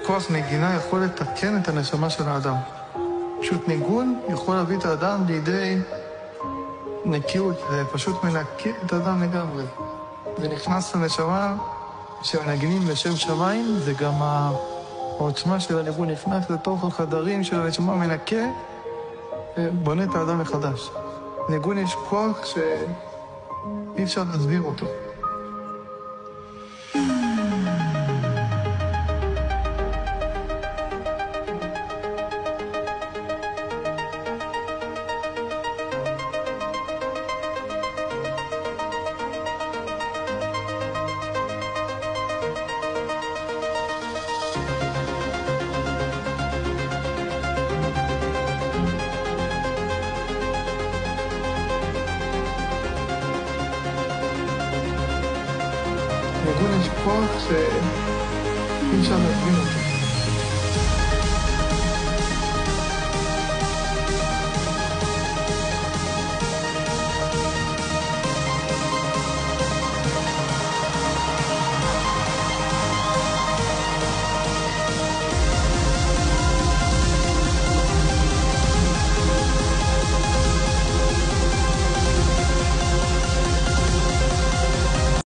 כוח נגינה יכול לתקן את הנשמה של האדם. פשוט ניגון יכול להביא את האדם לידי נקיות, זה פשוט מנקה את האדם לגמרי. זה נכנס לנשמה שמנגנים לשם שמיים, זה גם העוצמה של הניגון נכנס לתוך החדרים של הנשמה, מנקה ובונה את האדם מחדש. ניגון יש כוח שאי אפשר להסביר אותו. ניגון יש כוח שאי אפשר להסביר אותו.